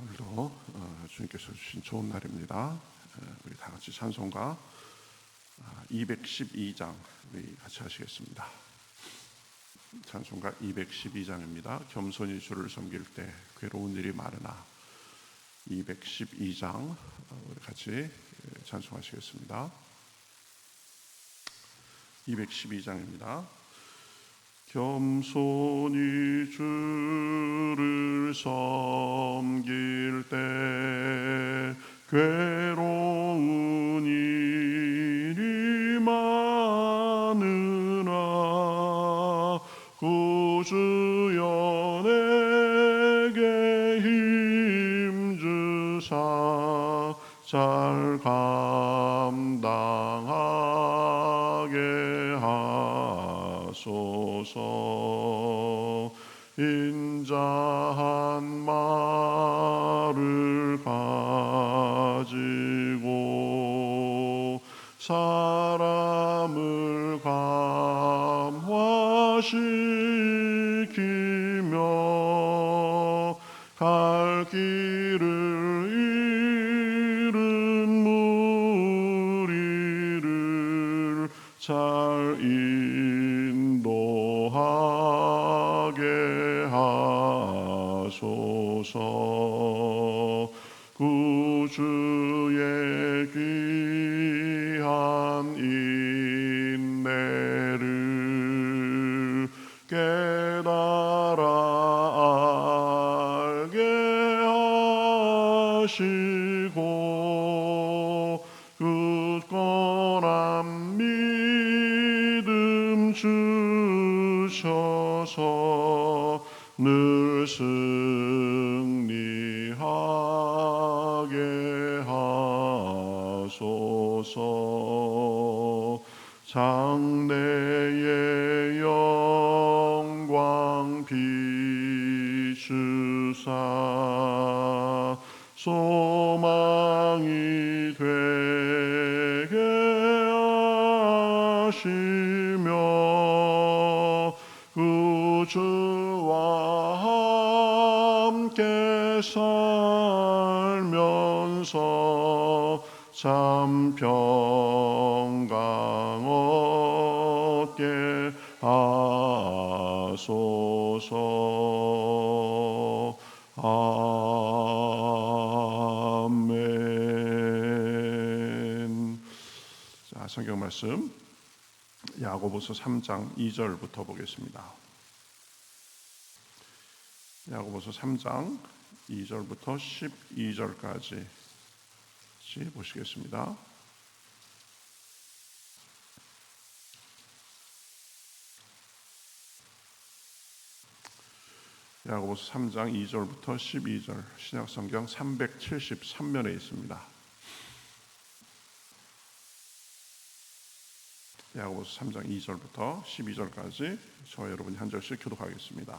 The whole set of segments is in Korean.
오늘도 주님께서 주신 좋은 날입니다. 우리 다 같이 찬송가 212장 우리 같이 하시겠습니다. 찬송가 212장입니다. 겸손히 주를 섬길 때 괴로운 일이 많으나 212장 우리 같이 찬송하시겠습니다. 212장입니다. 겸손히 주를 섬길 때 괴로운 일이 많으나 구주여 내게 힘주사 잘 감당하게 하소서. 인자한 말을 가지고 사람을 감화시키며 갈 길을 잃은 무리를 잘 인도하게 하소서. 구주의 귀한 인내를 깨달아 알게 하시고 굳건한 믿음 주셔서 늘 승리하게 하소서. 장래의 영광 비추사 소망이 되게 하시며 구주와 함께 살면서 참 평강 얻게 하소서. 아멘. 자, 성경 말씀 야고보서 3장 2절부터 보겠습니다. 야고보서 3장 2절부터 12절까지 보시겠습니다. 야고보서 3장 2절부터 12절 신약성경 373면에 있습니다. 야고보서 3장 2절부터 12절까지 저와 여러분이 한 절씩 교독하겠습니다.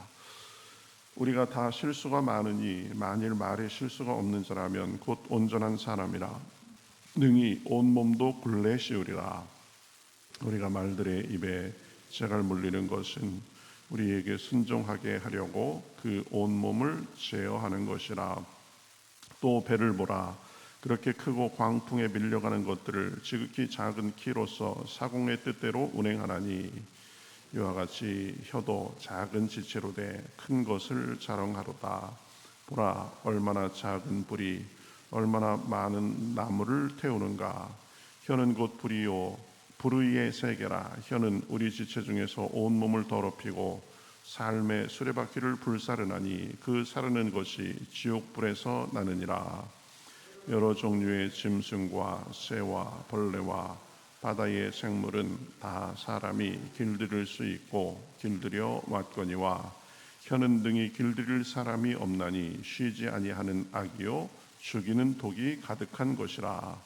우리가 다 실수가 많으니 만일 말에 실수가 없는 자라면 곧 온전한 사람이라 능히 온몸도 굴레 씌우리라. 우리가 말들의 입에 재갈 물리는 것은 우리에게 순종하게 하려고 그 온몸을 제어하는 것이라. 또 배를 보라. 그렇게 크고 광풍에 밀려가는 것들을 지극히 작은 키로서 사공의 뜻대로 운행하나니 이와 같이 혀도 작은 지체로 돼 큰 것을 자랑하로다. 보라, 얼마나 작은 불이 얼마나 많은 나무를 태우는가. 혀는 곧 불이요 불의의 세계라. 혀는 우리 지체 중에서 온몸을 더럽히고 삶의 수레바퀴를 불사르나니 그 사르는 것이 지옥불에서 나느니라. 여러 종류의 짐승과 새와 벌레와 바다의 생물은 다 사람이 길들일 수 있고 길들여 왔거니와 혀는 능히 길들일 사람이 없나니 쉬지 아니하는 악이요 죽이는 독이 가득한 것이라.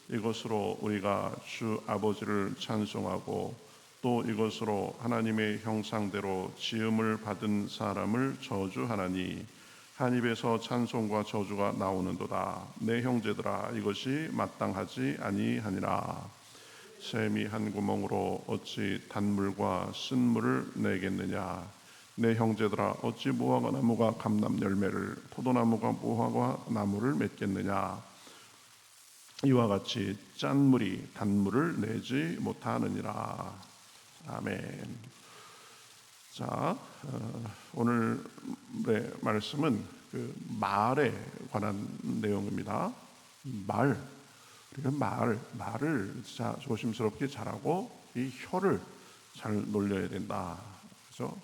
이것으로 우리가 주 아버지를 찬송하고 또 이것으로 하나님의 형상대로 지음을 받은 사람을 저주하나니 한 입에서 찬송과 저주가 나오는도다. 내 형제들아, 이것이 마땅하지 아니하니라. 샘이 한 구멍으로 어찌 단물과 쓴물을 내겠느냐. 내 형제들아 어찌 무화과 나무가 감람 열매를 포도나무가 무화과 나무를 맺겠느냐. 이와 같이 짠물이 단물을 내지 못하느니라. 아멘. 자, 오늘의 말씀은 그 말에 관한 내용입니다. 우리가 말을 조심스럽게 잘하고 이 혀를 잘 놀려야 된다. 그래서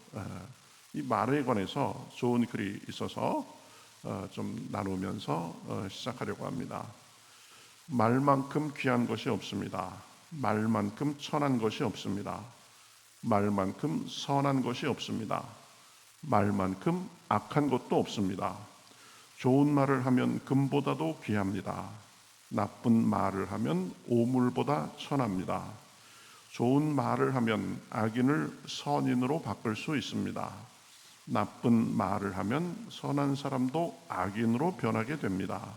이 말에 관해서 좋은 글이 있어서 좀 나누면서 시작하려고 합니다. 말만큼 귀한 것이 없습니다. 말만큼 천한 것이 없습니다. 말만큼 선한 것이 없습니다. 말만큼 악한 것도 없습니다. 좋은 말을 하면 금보다도 귀합니다. 나쁜 말을 하면 오물보다 천합니다. 좋은 말을 하면 악인을 선인으로 바꿀 수 있습니다. 나쁜 말을 하면 선한 사람도 악인으로 변하게 됩니다.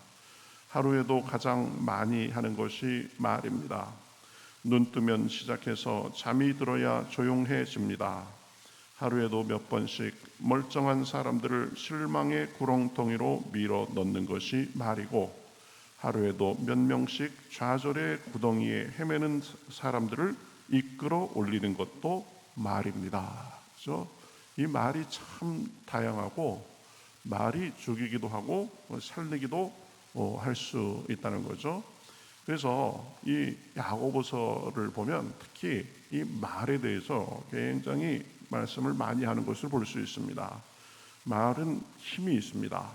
하루에도 가장 많이 하는 것이 말입니다. 눈 뜨면 시작해서 잠이 들어야 조용해집니다. 하루에도 몇 번씩 멀쩡한 사람들을 실망의 구렁텅이로 밀어 넣는 것이 말이고, 하루에도 몇 명씩 좌절의 구덩이에 헤매는 사람들을 이끌어 올리는 것도 말입니다. 그래서 이 말이 참 다양하고, 말이 죽이기도 하고 살리기도 할 수 있다는 거죠. 그래서 이 야고보서를 보면 특히 이 말에 대해서 굉장히 말씀을 많이 하는 것을 볼 수 있습니다. 말은 힘이 있습니다.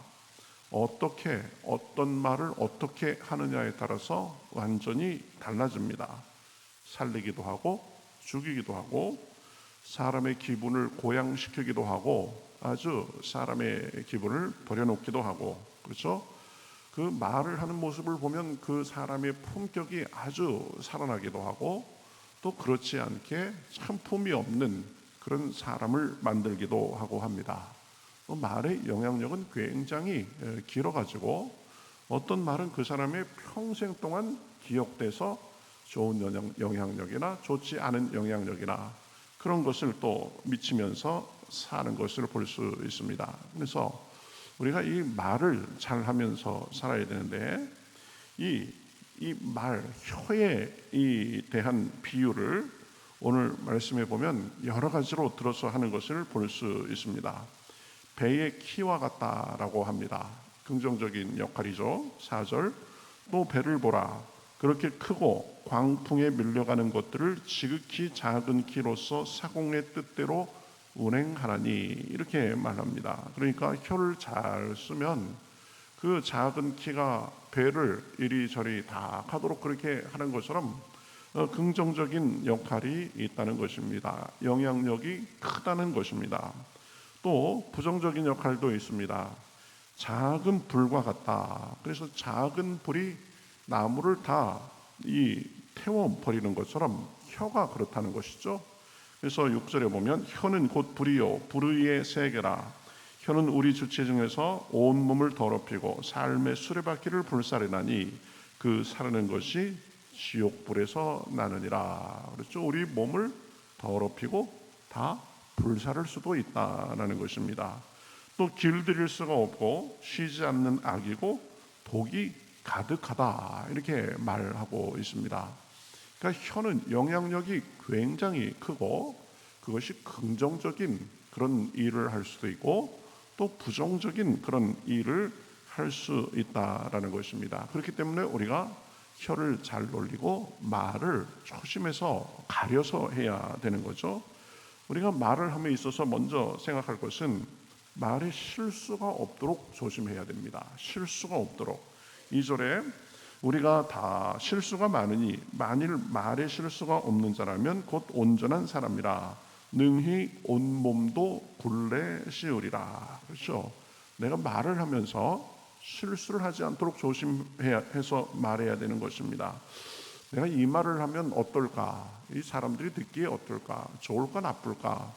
어떤 말을 어떻게 하느냐에 따라서 완전히 달라집니다. 살리기도 하고 죽이기도 하고 사람의 기분을 고양시키기도 하고 아주 사람의 기분을 버려놓기도 하고, 그렇죠? 그 말을 하는 모습을 보면 그 사람의 품격이 아주 살아나기도 하고, 또 그렇지 않게 참 품이 없는 그런 사람을 만들기도 하고 합니다. 말의 영향력은 굉장히 길어가지고 어떤 말은 그 사람의 평생 동안 기억돼서 좋은 영향력이나 좋지 않은 영향력이나 그런 것을 또 미치면서 사는 것을 볼 수 있습니다. 그래서 우리가 이 말을 잘 하면서 살아야 되는데, 이 말, 혀에 대한 비유를 오늘 말씀해 보면 여러 가지로 들어서 하는 것을 볼 수 있습니다. 배의 키와 같다라고 합니다. 긍정적인 역할이죠. 4절, 또 배를 보라. 그렇게 크고 광풍에 밀려가는 것들을 지극히 작은 키로서 사공의 뜻대로 운행하나니, 이렇게 말합니다. 그러니까 혀를 잘 쓰면 그 작은 키가 배를 이리저리 다 가도록 그렇게 하는 것처럼 긍정적인 역할이 있다는 것입니다. 영향력이 크다는 것입니다. 또 부정적인 역할도 있습니다. 작은 불과 같다. 그래서 작은 불이 나무를 다 태워버리는 것처럼 혀가 그렇다는 것이죠. 그래서 6절에 보면 혀는 곧 불이요 불의의 세계라. 혀는 우리 주체 중에서 온 몸을 더럽히고 삶의 수레바퀴를 불사르나니 그 사르는 것이 지옥불에서 나느니라. 그렇죠. 우리 몸을 더럽히고 다 불사를 수도 있다는 것입니다. 또 길들일 수가 없고 쉬지 않는 악이고 독이 가득하다, 이렇게 말하고 있습니다. 그러니까 혀는 영향력이 굉장히 크고 그것이 긍정적인 그런 일을 할 수도 있고 또 부정적인 그런 일을 할 수 있다라는 것입니다. 그렇기 때문에 우리가 혀를 잘 놀리고 말을 조심해서 가려서 해야 되는 거죠. 우리가 말을 함에 있어서 먼저 생각할 것은 말에 실수가 없도록 조심해야 됩니다. 실수가 없도록. 2절에 우리가 다 실수가 많으니 만일 말에 실수가 없는 자라면 곧 온전한 사람이라 능히 온몸도 굴레 씌우리라. 그렇죠. 내가 말을 하면서 실수를 하지 않도록 조심해서 말해야 되는 것입니다. 내가 이 말을 하면 어떨까? 이 사람들이 듣기에 어떨까? 좋을까 나쁠까?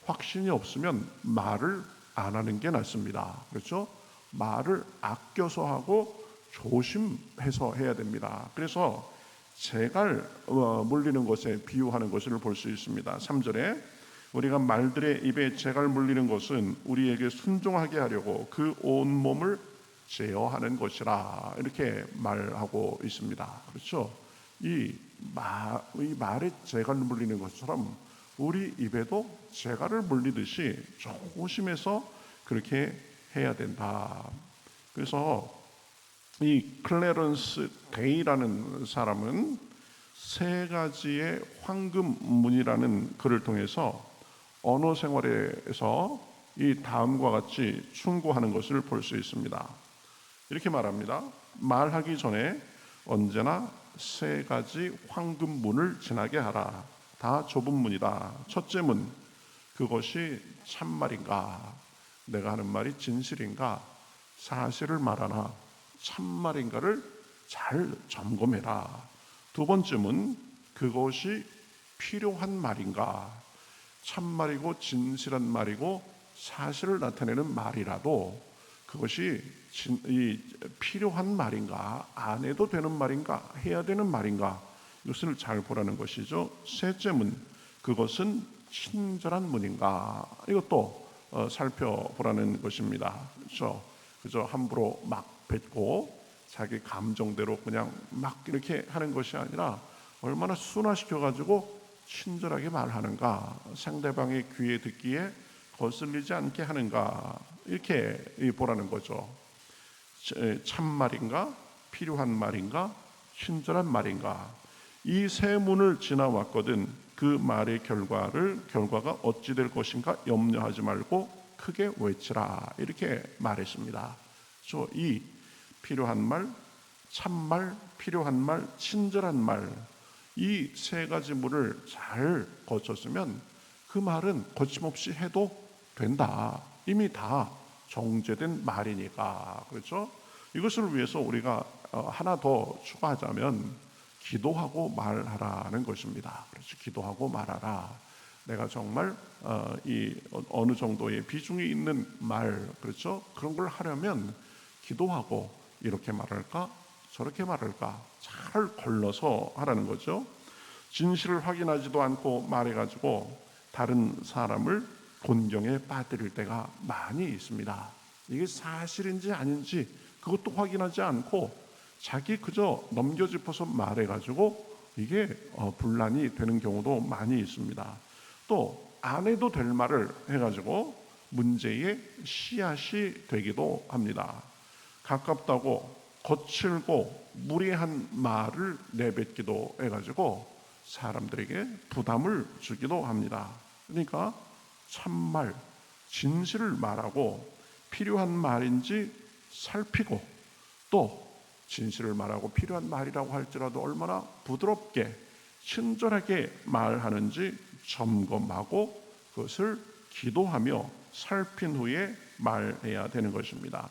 확신이 없으면 말을 안 하는 게 낫습니다. 그렇죠? 말을 아껴서 하고 조심해서 해야 됩니다. 그래서 재갈 물리는 것에 비유하는 것을 볼 수 있습니다. 3절에 우리가 말들의 입에 재갈 물리는 것은 우리에게 순종하게 하려고 그 온몸을 제어하는 것이라 이렇게 말하고 있습니다. 그렇죠? 이 말에 재갈 물리는 것처럼 우리 입에도 재갈을 물리듯이 조심해서 그렇게 해야 된다. 그래서 이 클래런스 데이라는 사람은 세 가지의 황금문이라는 글을 통해서 언어 생활에서 이 다음과 같이 충고하는 것을 볼 수 있습니다. 이렇게 말합니다. 말하기 전에 언제나 세 가지 황금문을 지나게 하라. 다 좁은 문이다. 첫째 문, 그것이 참말인가? 내가 하는 말이 진실인가? 사실을 말하나 참말인가를 잘 점검해라. 두 번째 문, 그것이 필요한 말인가? 참말이고 진실한 말이고 사실을 나타내는 말이라도 그것이 필요한 말인가? 안 해도 되는 말인가? 해야 되는 말인가? 이것을 잘 보라는 것이죠. 셋째 문, 그것은 친절한 문인가? 이것도 살펴보라는 것입니다. 그죠? 함부로 막 뱉고 자기 감정대로 그냥 막 이렇게 하는 것이 아니라 얼마나 순화시켜가지고 친절하게 말하는가, 상대방의 귀에 듣기에 거슬리지 않게 하는가, 이렇게 보라는 거죠. 참말인가, 필요한 말인가, 친절한 말인가, 이 세 문을 지나왔거든 그 말의 결과가 어찌 될 것인가 염려하지 말고 크게 외치라, 이렇게 말했습니다. 이 필요한 말, 참말, 필요한 말, 친절한 말, 이 세 가지 문을 잘 거쳤으면 그 말은 거침없이 해도 된다. 이미 다 정제된 말이니까. 그렇죠? 이것을 위해서 우리가 하나 더 추가하자면 기도하고 말하라는 것입니다. 그렇죠? 기도하고 말하라. 내가 정말 어느 정도의 비중이 있는 말, 그렇죠? 그런 걸 하려면 기도하고 이렇게 말할까? 저렇게 말할까? 잘 걸러서 하라는 거죠. 진실을 확인하지도 않고 말해가지고 다른 사람을 곤경에 빠뜨릴 때가 많이 있습니다. 이게 사실인지 아닌지 그것도 확인하지 않고 자기 그저 넘겨짚어서 말해가지고 이게 분란이 되는 경우도 많이 있습니다. 또 안 해도 될 말을 해가지고 문제의 씨앗이 되기도 합니다. 가깝다고 거칠고 무례한 말을 내뱉기도 해가지고 사람들에게 부담을 주기도 합니다. 그러니까 참말, 진실을 말하고 필요한 말인지 살피고 또 진실을 말하고 필요한 말이라고 할지라도 얼마나 부드럽게 친절하게 말하는지 점검하고 그것을 기도하며 살핀 후에 말해야 되는 것입니다.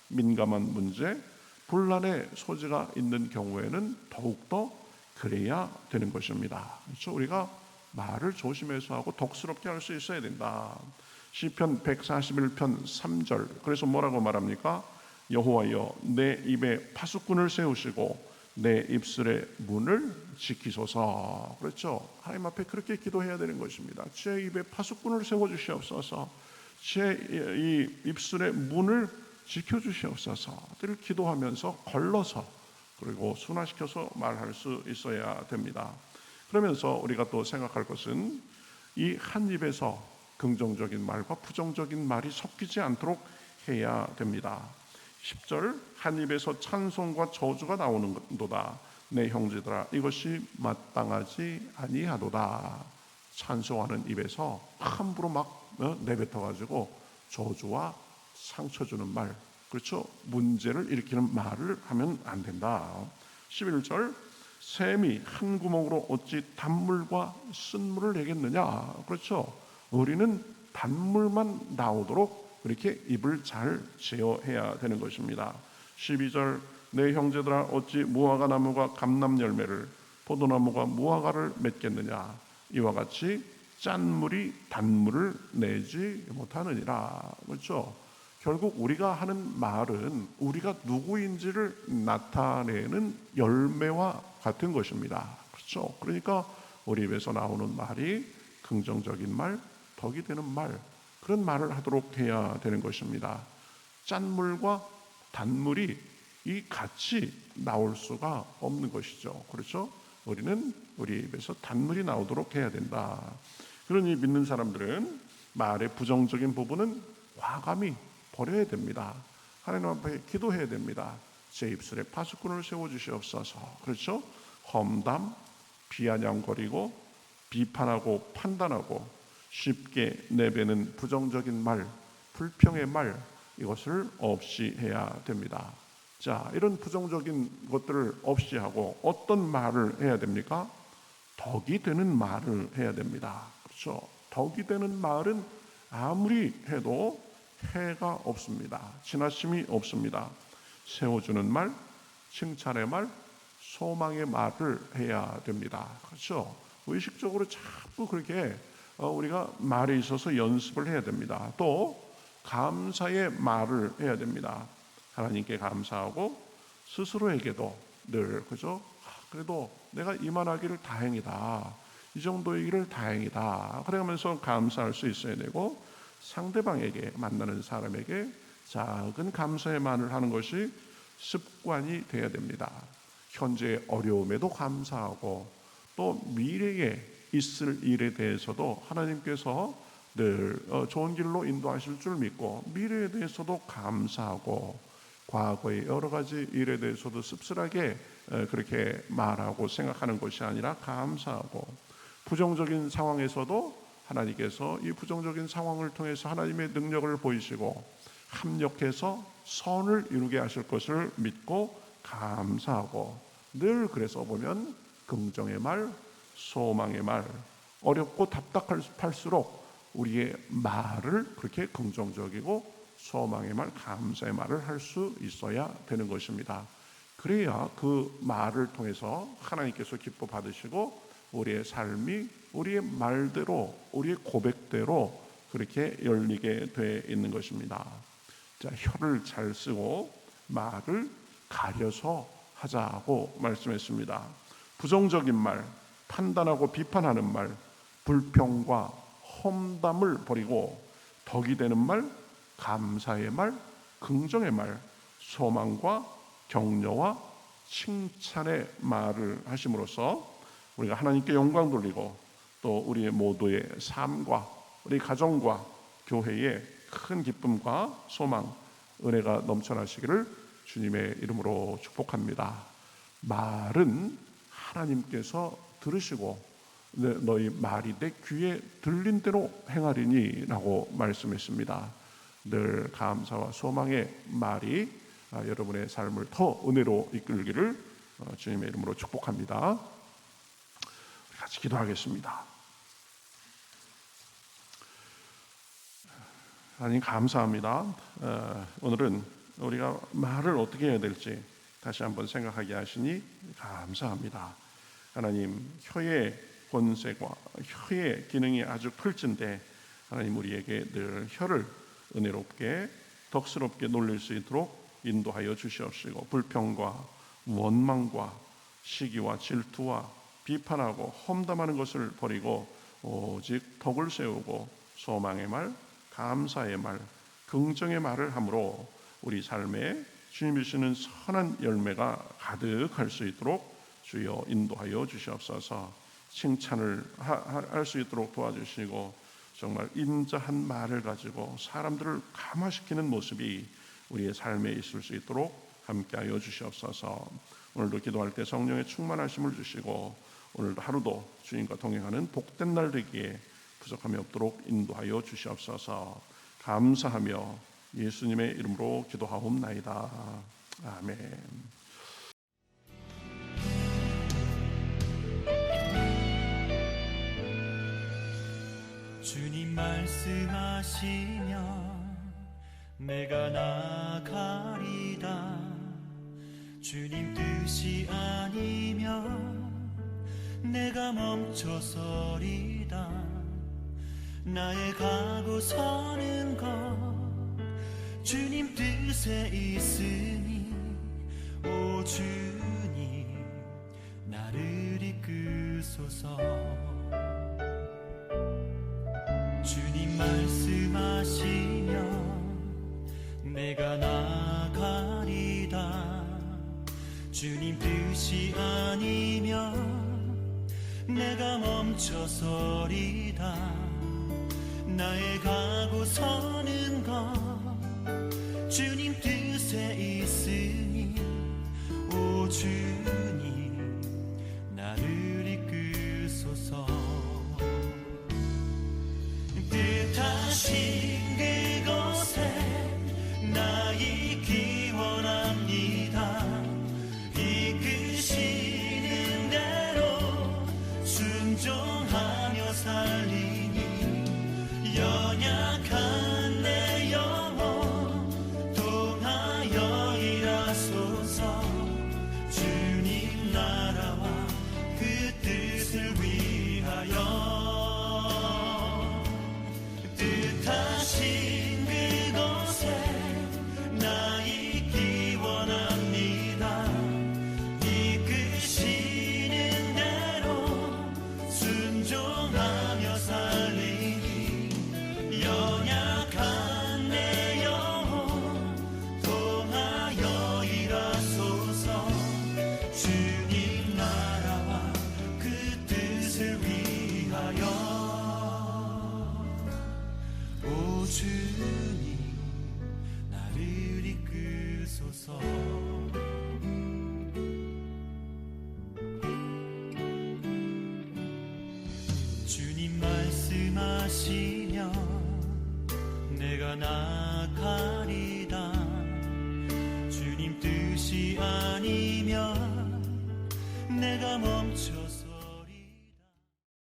민감한 문제, 분란의 소지가 있는 경우에는 더욱더 그래야 되는 것입니다. 그래서 우리가 말을 조심해서 하고 독스럽게 할 수 있어야 된다. 시편 141편 3절, 그래서 뭐라고 말합니까? 여호와여, 내 입에 파수꾼을 세우시고 내 입술의 문을 지키소서. 그렇죠? 하나님 앞에 그렇게 기도해야 되는 것입니다. 제 입에 파수꾼을 세워주시옵소서. 제 입술의 문을 지켜주시옵소서. 늘 기도하면서 걸러서 그리고 순화시켜서 말할 수 있어야 됩니다. 그러면서 우리가 또 생각할 것은 이 한 입에서 긍정적인 말과 부정적인 말이 섞이지 않도록 해야 됩니다. 10절, 한 입에서 찬송과 저주가 나오는도다. 내 형제들아, 이것이 마땅하지 아니하도다. 찬송하는 입에서 함부로 막 내뱉어가지고 저주와 상처 주는 말, 그렇죠? 문제를 일으키는 말을 하면 안 된다. 11절, 샘이 한 구멍으로 어찌 단물과 쓴물을 내겠느냐. 그렇죠? 우리는 단물만 나오도록 그렇게 입을 잘 제어해야 되는 것입니다. 12절, 내 형제들아 어찌 무화과 나무가 감람 열매를 포도나무가 무화과를 맺겠느냐. 이와 같이 짠물이 단물을 내지 못하느니라. 그렇죠? 결국 우리가 하는 말은 우리가 누구인지를 나타내는 열매와 같은 것입니다. 그렇죠? 그러니까 우리 입에서 나오는 말이 긍정적인 말, 덕이 되는 말, 그런 말을 하도록 해야 되는 것입니다. 짠물과 단물이 같이 나올 수가 없는 것이죠. 그렇죠? 우리는 우리 입에서 단물이 나오도록 해야 된다. 그러니 믿는 사람들은 말의 부정적인 부분은 과감히 버려야 됩니다. 하나님 앞에 기도해야 됩니다. 제 입술에 파수꾼을 세워주시옵소서. 그렇죠? 험담, 비아냥거리고 비판하고 판단하고 쉽게 내뱉는 부정적인 말, 불평의 말, 이것을 없이 해야 됩니다. 자, 이런 부정적인 것들을 없이 하고 어떤 말을 해야 됩니까? 덕이 되는 말을 해야 됩니다. 그렇죠? 덕이 되는 말은 아무리 해도 해가 없습니다. 지나침이 없습니다. 세워주는 말, 칭찬의 말, 소망의 말을 해야 됩니다. 그렇죠? 의식적으로 자꾸 그렇게 우리가 말에 있어서 연습을 해야 됩니다. 또 감사의 말을 해야 됩니다. 하나님께 감사하고 스스로에게도 늘 그죠? 그래도 내가 이만하기를 다행이다. 이 정도의 일을 다행이다. 그러면서 감사할 수 있어야 되고 상대방에게 만나는 사람에게 작은 감사의 말을 하는 것이 습관이 되어야 됩니다. 현재의 어려움에도 감사하고 또 미래에 있을 일에 대해서도 하나님께서 늘 좋은 길로 인도하실 줄 믿고 미래에 대해서도 감사하고 과거의 여러 가지 일에 대해서도 씁쓸하게 그렇게 말하고 생각하는 것이 아니라 감사하고 부정적인 상황에서도 하나님께서 이 부정적인 상황을 통해서 하나님의 능력을 보이시고 합력해서 선을 이루게 하실 것을 믿고 감사하고 늘 그래서 보면 긍정의 말, 소망의 말, 어렵고 답답할수록 우리의 말을 그렇게 긍정적이고 소망의 말, 감사의 말을 할 수 있어야 되는 것입니다. 그래야 그 말을 통해서 하나님께서 기뻐 받으시고 우리의 삶이 우리의 말대로 우리의 고백대로 그렇게 열리게 돼 있는 것입니다. 자, 혀를 잘 쓰고 말을 가려서 하자고 말씀했습니다. 부정적인 말, 판단하고 비판하는 말, 불평과 험담을 버리고 덕이 되는 말, 감사의 말, 긍정의 말, 소망과 격려와 칭찬의 말을 하심으로써 우리가 하나님께 영광 돌리고 또 우리 모두의 삶과 우리 가정과 교회에 큰 기쁨과 소망, 은혜가 넘쳐나시기를 주님의 이름으로 축복합니다. 말은 하나님께서 들으시고 너희 말이 내 귀에 들린 대로 행하리니 라고 말씀했습니다. 늘 감사와 소망의 말이 여러분의 삶을 더 은혜로 이끌기를 주님의 이름으로 축복합니다. 같이 기도하겠습니다. 하나님 감사합니다. 오늘은 우리가 말을 어떻게 해야 될지 다시 한번 생각하게 하시니 감사합니다. 하나님, 혀의 권세와 혀의 기능이 아주 클진데 하나님 우리에게 늘 혀를 은혜롭게 덕스럽게 놀릴 수 있도록 인도하여 주시옵시고 불평과 원망과 시기와 질투와 비판하고 험담하는 것을 버리고 오직 덕을 세우고 소망의 말, 감사의 말, 긍정의 말을 함으로 우리 삶에 주님이 주시는 선한 열매가 가득할 수 있도록 주여 인도하여 주시옵소서. 칭찬을 할 수 있도록 도와주시고 정말 인자한 말을 가지고 사람들을 감화시키는 모습이 우리의 삶에 있을 수 있도록 함께하여 주시옵소서. 오늘도 기도할 때 성령의 충만하심을 주시고 오늘도 하루도 주님과 동행하는 복된 날 되기에 부족함이 없도록 인도하여 주시옵소서. 감사하며 예수님의 이름으로 기도하옵나이다. 아멘. 주님 말씀하시면 내가 나가리다. 주님 뜻이 아니면 내가 멈춰서리다. 나의 가고 서는 것 주님 뜻에 있으니 오 주님 나를 이끄소서. 주님 주님 말씀하시면 내가 나가리다. 주님 뜻이 아니면 내가 멈춰서리다. 나의 가고 서는 것 주님 뜻에 있으니 오 주님 나를 이끄소서. 뜻하신 그곳에 나 있기 원합니다. 이끄시는 대로 순종하며 살리니 연약한 내 영혼 통하여 일하소서. 주님 나라와 그 뜻을 위하여 뜻하신 그곳에 나 있기 원합니다. 이끄시는 대로 순종하며 살리니 연약한 내 영혼 통하여 일하소서. 주님 나라와 그 뜻을 위하여 오 주님 나를 이끄소서. 주님 말씀하시면 내가 나가리다. 주님 뜻이 아니면 내가 멈춰